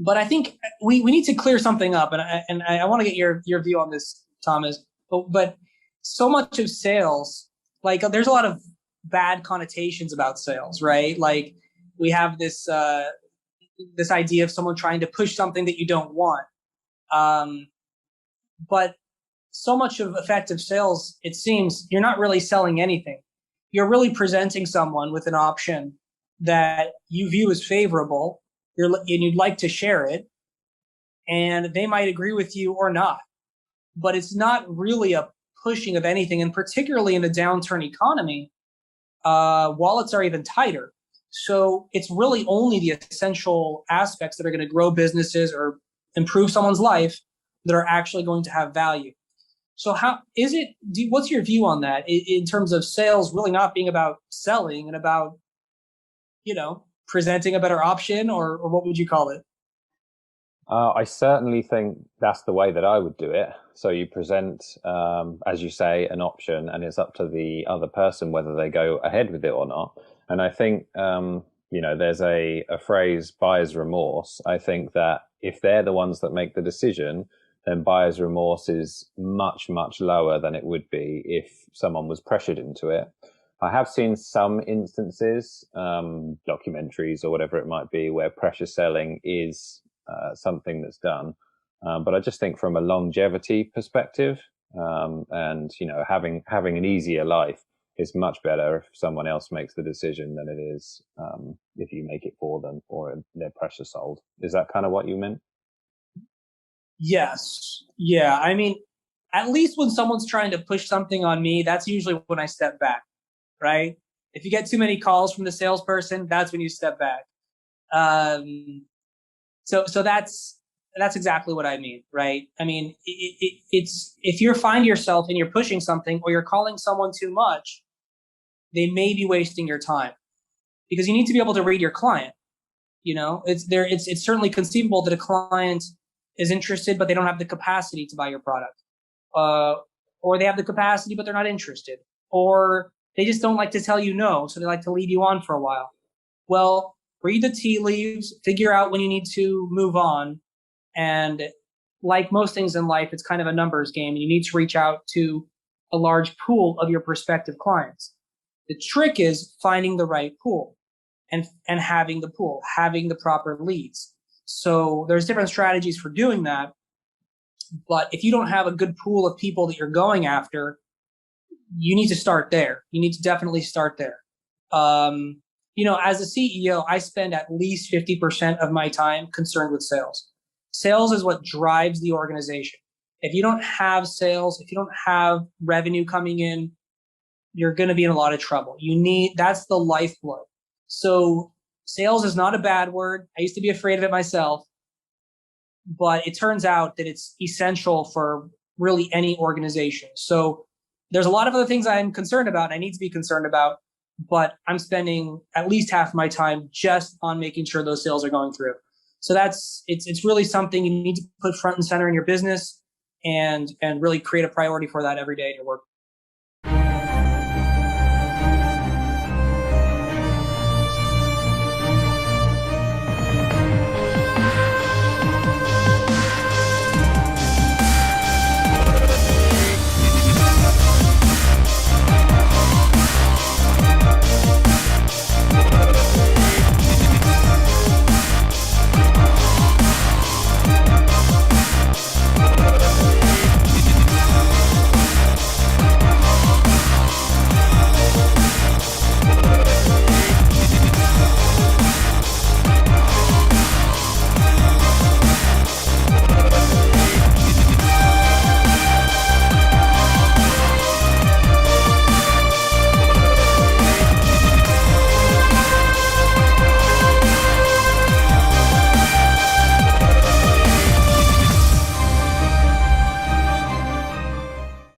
But I think we need to clear something up, and I want to get your view on this, Thomas. But so much of sales, like there's a lot of bad connotations about sales, right? Like we have this idea of someone trying to push something that you don't want. But so much of effective sales, it seems, you're not really selling anything. You're really presenting someone with an option that you view as favorable, and you'd like to share it, and they might agree with you or not. But it's not really a pushing of anything, and particularly in a downturn economy, wallets are even tighter. So it's really only the essential aspects that are going to grow businesses or improve someone's life that are actually going to have value. So how is it? What's your view on that in terms of sales really not being about selling and about, presenting a better option, or what would you call it? I certainly think that's the way that I would do it. So you present, as you say, an option, and it's up to the other person whether they go ahead with it or not. And I think, there's a phrase, buyer's remorse. I think that if they're the ones that make the decision, then buyer's remorse is much, much lower than it would be if someone was pressured into it. I have seen some instances, documentaries or whatever it might be, where pressure selling is something that's done. But I just think from a longevity perspective, and having an easier life is much better if someone else makes the decision than it is if you make it for them or they're pressure sold. Is that kind of what you meant? Yes. Yeah. I mean, at least when someone's trying to push something on me, that's usually when I step back, right? If you get too many calls from the salesperson, that's when you step back. So that's exactly what I mean, right? I mean, it's if you find yourself and you're pushing something or you're calling someone too much, they may be wasting your time because you need to be able to read your client. It's certainly conceivable that a client is interested, but they don't have the capacity to buy your product, or they have the capacity but they're not interested, or they just don't like to tell you no, so they like to lead you on for a while. Well, read the tea leaves, figure out when you need to move on. And like most things in life, it's kind of a numbers game. You need to reach out to a large pool of your prospective clients. The trick is finding the right pool and having the pool, having the proper leads. So there's different strategies for doing that. But if you don't have a good pool of people that you're going after, you need to start there. You need to definitely start there. As a CEO, I spend at least 50% of my time concerned with sales. Sales is what drives the organization. If you don't have sales, if you don't have revenue coming in, you're going to be in a lot of trouble. That's the lifeblood. So sales is not a bad word. I used to be afraid of it myself, but it turns out that it's essential for really any organization. So there's a lot of other things I'm concerned about. I need to be concerned about, but I'm spending at least half my time just on making sure those sales are going through. So it's really something you need to put front and center in your business and really create a priority for that every day in your work.